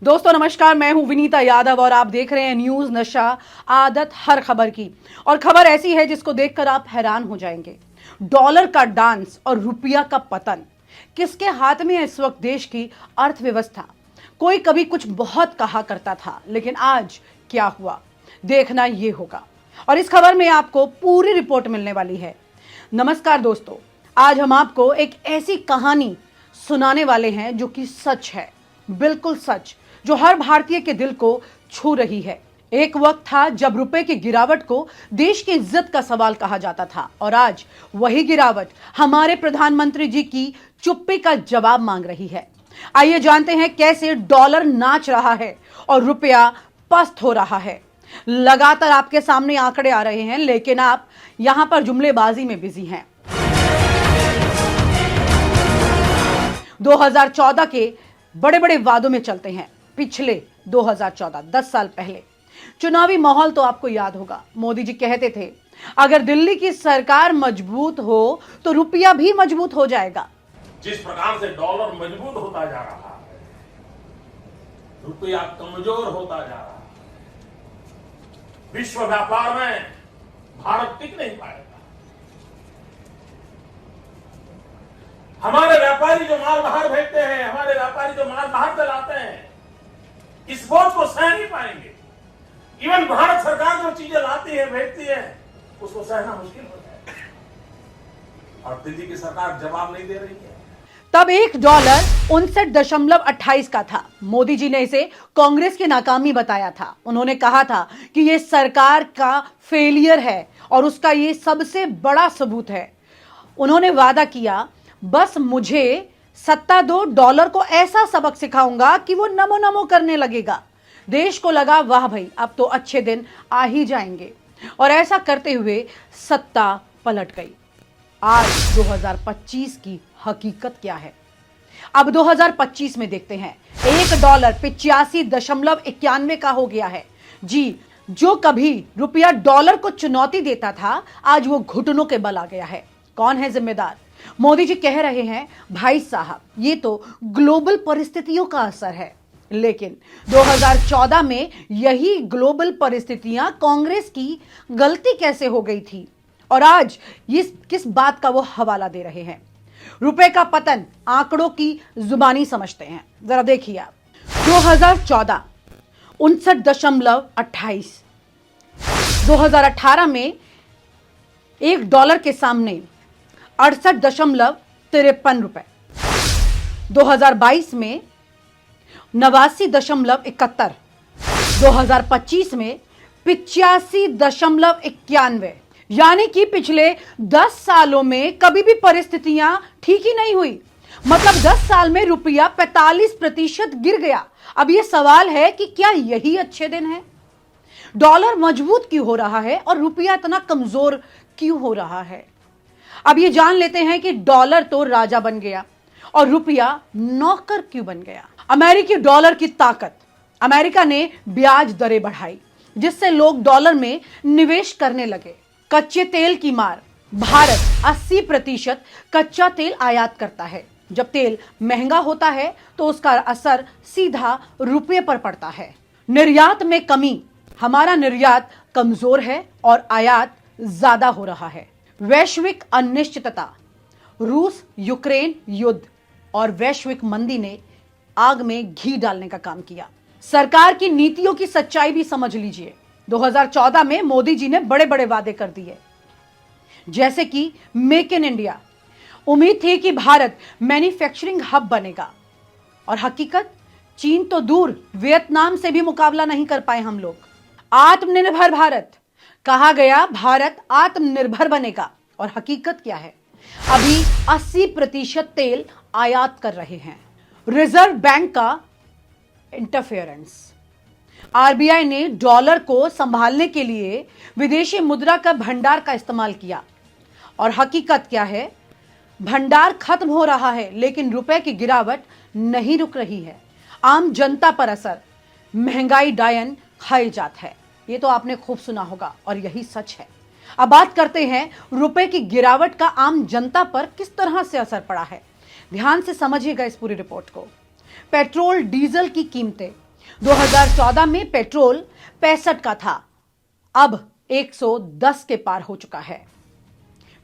दोस्तों नमस्कार, मैं हूं विनीता यादव और आप देख रहे हैं न्यूज नशा आदत हर खबर की। और खबर ऐसी है जिसको देखकर आप हैरान हो जाएंगे। डॉलर का डांस और रुपया का पतन। किसके हाथ में है इस वक्त देश की अर्थव्यवस्था? कोई कभी कुछ बहुत कहा करता था, लेकिन आज क्या हुआ देखना ये होगा। और इस खबर में आपको पूरी रिपोर्ट मिलने वाली है। नमस्कार दोस्तों, आज हम आपको एक ऐसी कहानी सुनाने वाले हैं जो कि सच है, बिल्कुल सच, जो हर भारतीय के दिल को छू रही है। एक वक्त था जब रुपए की गिरावट को देश की इज्जत का सवाल कहा जाता था, और आज वही गिरावट हमारे प्रधानमंत्री जी की चुप्पी का जवाब मांग रही है। आइए जानते हैं कैसे डॉलर नाच रहा है और रुपया पस्त हो रहा है। लगातार आपके सामने आंकड़े आ रहे हैं, लेकिन आप यहां पर जुमलेबाजी में बिजी हैं। 2014 के बड़े बड़े वादों में चलते हैं। पिछले 2014 10 साल पहले चुनावी माहौल तो आपको याद होगा। मोदी जी कहते थे अगर दिल्ली की सरकार मजबूत हो तो रुपया भी मजबूत हो जाएगा। जिस प्रकार से डॉलर मजबूत होता जा रहा है, रुपया कमजोर होता जा रहा है, विश्व व्यापार में भारत टिक नहीं पाएगा। हमारे व्यापारी जो माल बाहर भेजते हैं, हमारे व्यापारी जो माल बाहर चलाते हैं, इस बोझ को सह नहीं पाएंगे। इवन भारत सरकार जो चीजें लाती है, भेजती है, उसको सहना मुश्किल हो जाएगा। और दिल्ली की सरकार जवाब नहीं दे रही है। तब $1 59.28 का था। मोदी जी ने इसे कांग्रेस की नाकामी बताया था। उन्होंने कहा था कि यह सरकार का फेलियर है और उसका यह सबसे बड़ा सबूत है। उन्होंने वादा किया, बस मुझे सत्ता दो, डॉलर को ऐसा सबक सिखाऊंगा कि वो नमो नमो करने लगेगा। देश को लगा वाह भाई, अब तो अच्छे दिन आ ही जाएंगे। और ऐसा करते हुए सत्ता पलट गई। आज 2025 की हकीकत क्या है, अब 2025 में देखते हैं। $1 85.91 का हो गया है। जी, जो कभी रुपया डॉलर को चुनौती देता था, आज वो घुटनों के बल आ गया है। कौन है जिम्मेदार? मोदी जी कह रहे हैं भाई साहब ये तो ग्लोबल परिस्थितियों का असर है। लेकिन 2014 में यही ग्लोबल परिस्थितियां कांग्रेस की गलती कैसे हो गई थी, और आज ये किस बात का वो हवाला दे रहे हैं? रुपए का पतन आंकड़ों की जुबानी समझते हैं। जरा देखिए आप, 2014 59.28, 2018 में $1 के सामने 68.53 रुपए, 2022 में 89.71, 2025 में 85.91। यानी कि पिछले 10 सालों में कभी भी परिस्थितियां ठीक ही नहीं हुई। मतलब 10 साल में रुपया 45% गिर गया। अब यह सवाल है कि क्या यही अच्छे दिन है? डॉलर मजबूत क्यों हो रहा है और रुपया इतना कमजोर क्यों हो रहा है? अब ये जान लेते हैं कि डॉलर तो राजा बन गया और रुपया नौकर क्यों बन गया। अमेरिकी डॉलर की ताकत। अमेरिका ने ब्याज दरें बढ़ाई, जिससे लोग डॉलर में निवेश करने लगे। कच्चे तेल की मार। भारत 80% कच्चा तेल आयात करता है। जब तेल महंगा होता है तो उसका असर सीधा रुपये पर पड़ता है। निर्यात में कमी। हमारा निर्यात कमजोर है और आयात ज्यादा हो रहा है। वैश्विक अनिश्चितता। रूस यूक्रेन युद्ध और वैश्विक मंदी ने आग में घी डालने का काम किया। सरकार की नीतियों की सच्चाई भी समझ लीजिए। 2014 में मोदी जी ने बड़े बड़े वादे कर दिए, जैसे कि मेक इन इंडिया। उम्मीद थी कि भारत मैन्युफैक्चरिंग हब बनेगा, और हकीकत चीन तो दूर, वियतनाम से भी मुकाबला नहीं कर पाए हम लोग। आत्मनिर्भर भारत कहा गया, भारत आत्मनिर्भर बनेगा, और हकीकत क्या है? अभी 80% तेल आयात कर रहे हैं। रिजर्व बैंक का इंटरफेरेंस। आरबीआई ने डॉलर को संभालने के लिए विदेशी मुद्रा का भंडार का इस्तेमाल किया, और हकीकत क्या है? भंडार खत्म हो रहा है, लेकिन रुपए की गिरावट नहीं रुक रही है। आम जनता पर असर। महंगाई डायन खाई जात है, ये तो आपने खूब सुना होगा, और यही सच है। अब बात करते हैं रुपए की गिरावट का आम जनता पर किस तरह से असर पड़ा है। ध्यान से समझिएगा इस पूरी रिपोर्ट को। पेट्रोल डीजल की कीमतें 2014 में पेट्रोल 65 का था, अब 110 के पार हो चुका है।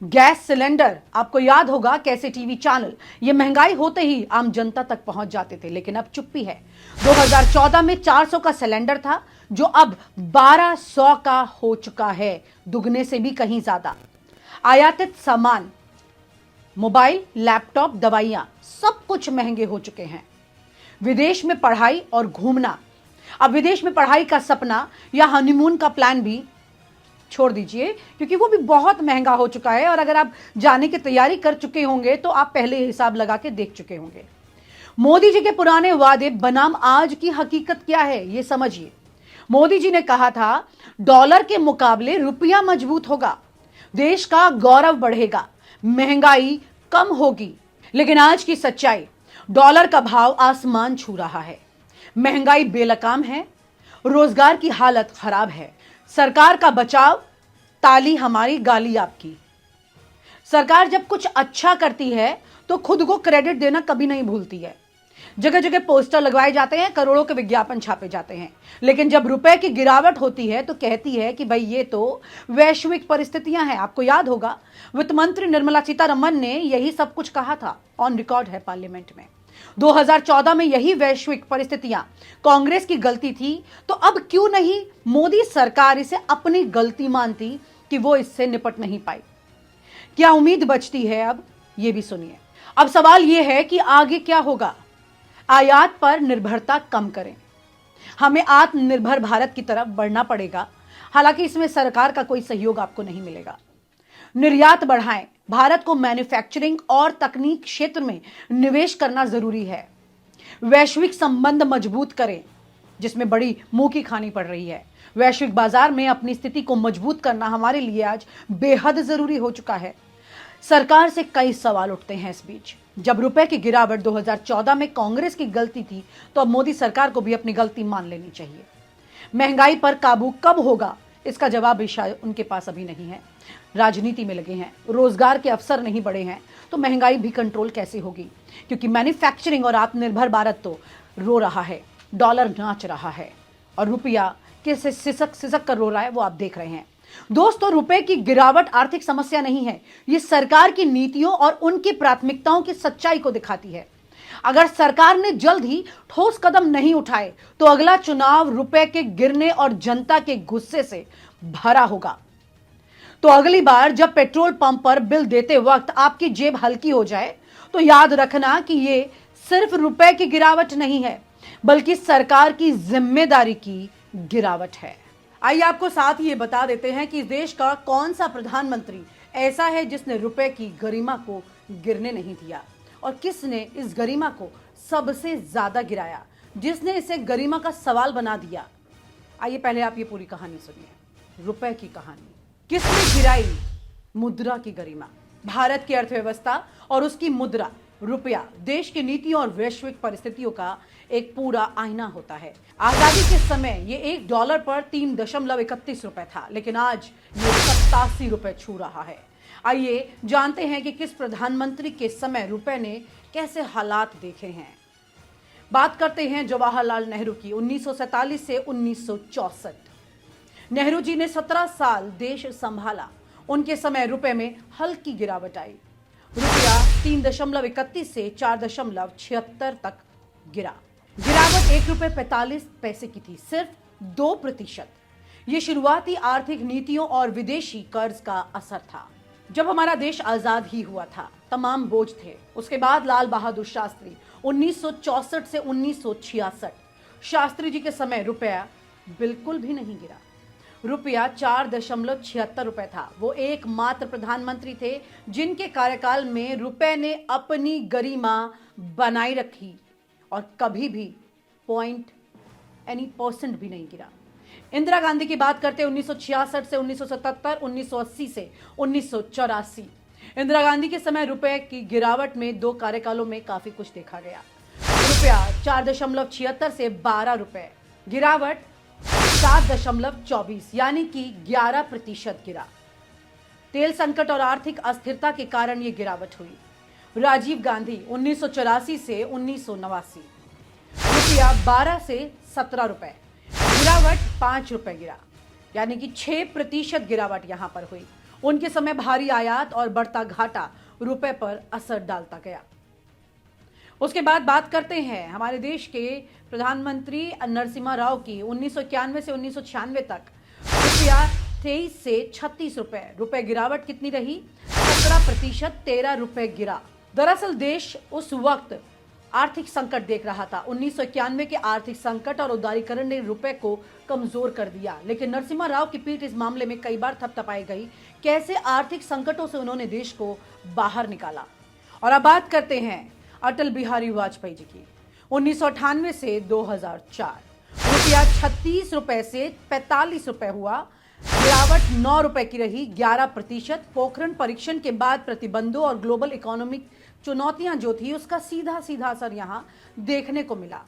गैस सिलेंडर, आपको याद होगा कैसे टीवी चैनल ये महंगाई होते ही आम जनता तक पहुंच जाते थे, लेकिन अब चुप्पी है। 2014 में 400 का सिलेंडर था जो अब 1200 का हो चुका है, दुगने से भी कहीं ज्यादा। आयातित सामान, मोबाइल, लैपटॉप, दवाइयां, सब कुछ महंगे हो चुके हैं। विदेश में पढ़ाई और घूमना, अब विदेश में पढ़ाई का सपना या हनीमून का प्लान भी छोड़ दीजिए, क्योंकि वो भी बहुत महंगा हो चुका है। और अगर आप जाने की तैयारी कर चुके होंगे तो आप पहले हिसाब लगा के देख चुके होंगे। मोदी जी के पुराने वादे बनाम आज की हकीकत क्या है, ये समझिए। मोदी जी ने कहा था डॉलर के मुकाबले रुपया मजबूत होगा, देश का गौरव बढ़ेगा, महंगाई कम होगी। लेकिन आज की सच्चाई, डॉलर का भाव आसमान छू रहा है, महंगाई बेलगाम है, रोजगार की हालत खराब है, सरकार का बचाव, ताली हमारी गाली आपकी। सरकार जब कुछ अच्छा करती है तो खुद को क्रेडिट देना कभी नहीं भूलती है। जगह जगह पोस्टर लगवाए जाते हैं, करोड़ों के विज्ञापन छापे जाते हैं, लेकिन जब रुपए की गिरावट होती है तो कहती है कि भाई ये तो वैश्विक परिस्थितियां हैं। आपको याद होगा वित्त मंत्री निर्मला सीतारमण ने यही सब कुछ कहा था, ऑन रिकॉर्ड है पार्लियामेंट में। 2014 में यही वैश्विक परिस्थितियां कांग्रेस की गलती थी, तो अब क्यों नहीं मोदी सरकार इसे अपनी गलती मानती कि वो इससे निपट नहीं पाई? क्या उम्मीद बचती है अब, ये भी सुनिए। अब सवाल यह है कि आगे क्या होगा। आयात पर निर्भरता कम करें, हमें आत्मनिर्भर भारत की तरफ बढ़ना पड़ेगा, हालांकि इसमें सरकार का कोई सहयोग आपको नहीं मिलेगा। निर्यात बढ़ाएं, भारत को मैन्युफैक्चरिंग और तकनीक क्षेत्र में निवेश करना जरूरी है। वैश्विक संबंध मजबूत करें, जिसमें बड़ी मुंह की खानी पड़ रही है। वैश्विक बाजार में अपनी स्थिति को मजबूत करना हमारे लिए आज बेहद जरूरी हो चुका है। सरकार से कई सवाल उठते हैं इस बीच। जब रुपए की गिरावट 2014 में कांग्रेस की गलती थी, तो अब मोदी सरकार को भी अपनी गलती मान लेनी चाहिए। महंगाई पर काबू कब होगा, इसका जवाब भी शायद उनके पास अभी नहीं है। राजनीति में लगे हैं, रोजगार के अवसर नहीं बढ़े हैं, तो महंगाई भी कंट्रोल कैसे होगी? क्योंकि मैन्युफैक्चरिंग और आत्मनिर्भर भारत तो रो रहा है, डॉलर नाच रहा है और रुपया कैसे सिसक सिसक कर रो रहा है, वो आप देख रहे हैं। दोस्तों, रुपए की गिरावट आर्थिक समस्या नहीं है, ये सरकार की नीतियों और उनकी प्राथमिकताओं की सच्चाई को दिखाती है। अगर सरकार ने जल्द ही ठोस कदम नहीं उठाए तो अगला चुनाव रुपए के गिरने और जनता के गुस्से से भरा होगा। तो अगली बार जब पेट्रोल पंप पर बिल देते वक्त आपकी जेब हल्की हो जाए तो याद रखना कि ये सिर्फ रुपए की गिरावट नहीं है, बल्कि सरकार की जिम्मेदारी की गिरावट है। आइए आपको साथ ये बता देते हैं कि इस देश का कौन सा प्रधानमंत्री ऐसा है जिसने रुपए की गरिमा को गिरने नहीं दिया, और किसने इस गरिमा को सबसे ज्यादा गिराया, जिसने इसे गरिमा का सवाल बना दिया। आइए पहले आप ये पूरी कहानी सुनिए, रुपए की कहानी। किसने गिराई मुद्रा की गरिमा? भारत की अर्थव्यवस्था और उसकी मुद्रा रुपया देश की नीतियों और वैश्विक परिस्थितियों का एक पूरा आईना होता है। आजादी के समय ये $1 पर 3.31 रुपए था, लेकिन आज ये 87 रुपए छू रहा है। आइए जानते हैं कि किस प्रधानमंत्री के समय रुपए ने कैसे हालात देखे हैं। बात करते हैं जवाहरलाल नेहरू की। 1947 से 1964 नेहरू जी ने 17 साल देश संभाला। उनके समय रुपए में हल्की गिरावट आई, रुपया 3.31 से 4.76 तक गिरा। गिरावट ₹1.45 की थी, सिर्फ 2%। यह शुरुआती आर्थिक नीतियों और विदेशी कर्ज का असर था। जब हमारा देश आजाद ही हुआ था, तमाम बोझ थे। उसके बाद लाल बहादुर शास्त्री 1964 से 1966, शास्त्री जी के समय रुपया बिल्कुल भी नहीं गिरा। रुपया 4.76 रुपए था। वो एकमात्र प्रधानमंत्री थे जिनके कार्यकाल में रुपए ने अपनी गरिमा बनाई रखी और कभी भी % भी नहीं गिरा। इंदिरा गांधी की बात करते 1966 से 1977, 1980 से 1984। इंदिरा गांधी के समय रुपए की गिरावट में 2 कार्यकालों में काफी कुछ देखा गया। रुपया 4.76 से 12 रुपए, गिरावट 7.24 यानी कि 11% गिरा। तेल संकट और आर्थिक अस्थिरता के कारण यह गिरावट हुई। राजीव गांधी 1984 से 1989, रुपया 12 से 17 रुपए, गिरावट 5 रुपए गिरा, यानी कि 6% गिरावट यहां पर हुई। उनके समय भारी आयात और बढ़ता घाटा रुपए पर असर डालता गया। उसके बाद बात करते हैं हमारे देश के प्रधानमंत्री नरसिम्हा राव की। 1991 से 1996 तक रुपया 23 से 36 रुपए गिरावट कितनी रही? 17%, 13 रुपए गिरा। दरअसल देश उस वक्त आर्थिक संकट देख रहा था। 1991 के आर्थिक संकट और उदारीकरण ने रुपए को कमजोर कर दिया, लेकिन नरसिम्हा राव की पीठ इस मामले में कई बार थपथपाई गई। कैसे आर्थिक संकटों से उन्होंने देश को बाहर निकाला। और अब बात करते हैं अटल बिहारी वाजपेयी जी की। 1998 से 2004 रुपया 36 रुपए से 45 रुपए हुआ, गिरावट 9 रुपए की रही, 11%। पोखरण परीक्षण के बाद प्रतिबंधों और ग्लोबल इकोनॉमिक चुनौतियां जो थी उसका सीधा सीधा असर यहां देखने को मिला।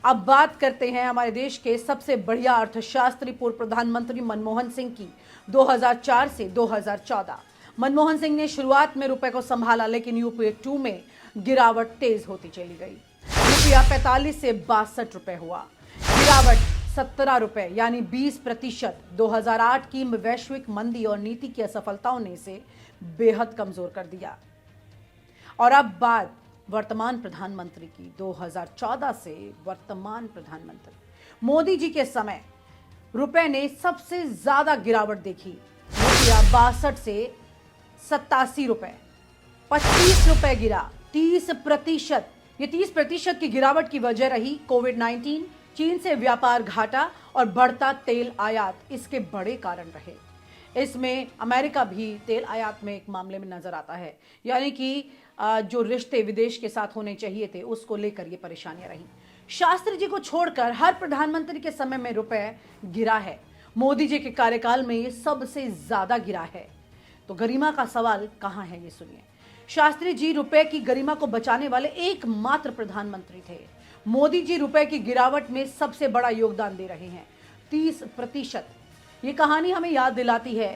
अब बात करते हैं हमारे देश के सबसे बढ़िया अर्थशास्त्री पूर्व प्रधानमंत्री मनमोहन सिंह की। 2004 से 2014 मनमोहन सिंह ने शुरुआत में रुपए को संभाला, लेकिन यूपीए 2 में गिरावट तेज होती चली गई। रुपया 45 से 62 रुपए हुआ, गिरावट 17 रुपए यानी 20%। 2008 की वैश्विक मंदी और नीति की असफलताओं ने इसे बेहद कमजोर कर दिया। और अब बात वर्तमान प्रधानमंत्री की। 2014 से वर्तमान प्रधानमंत्री मोदी जी के समय रुपए ने सबसे ज्यादा गिरावट देखी। रुपया 62 से 87 रुपए, 25 रुपए गिरा, 30%। ये 30% की गिरावट की वजह रही कोविड-19, चीन से व्यापार घाटा और बढ़ता तेल आयात इसके बड़े कारण रहे। इसमें अमेरिका भी तेल आयात में एक मामले में नजर आता है, यानी कि जो रिश्ते विदेश के साथ होने चाहिए थे उसको लेकर ये परेशानियां रही। शास्त्री जी को छोड़कर हर प्रधानमंत्री के समय में रुपए गिरा है। मोदी जी के कार्यकाल में ये सबसे ज्यादा गिरा है। तो गरिमा का सवाल कहां है, ये सुनिए। शास्त्री जी रुपए की गरिमा को बचाने वाले एकमात्र प्रधानमंत्री थे। मोदी जी रुपए की गिरावट में सबसे बड़ा योगदान दे रहे हैं, 30%। ये कहानी हमें याद दिलाती है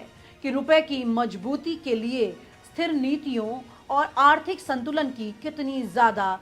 कि रुपए की मजबूती के लिए स्थिर नीतियों और आर्थिक संतुलन की कितनी ज्यादा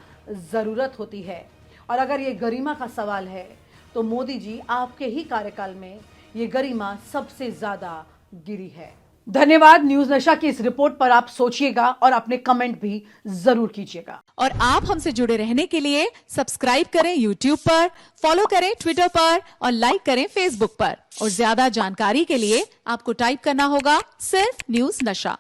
जरूरत होती है। और अगर ये गरिमा का सवाल है तो मोदी जी आपके ही कार्यकाल में ये गरिमा सबसे ज्यादा गिरी है। धन्यवाद। न्यूज नशा की इस रिपोर्ट पर आप सोचिएगा और अपने कमेंट भी जरूर कीजिएगा। और आप हमसे जुड़े रहने के लिए सब्सक्राइब करें YouTube पर, फॉलो करें Twitter पर और लाइक करें Facebook पर। और ज्यादा जानकारी के लिए आपको टाइप करना होगा सिर्फ न्यूज नशा।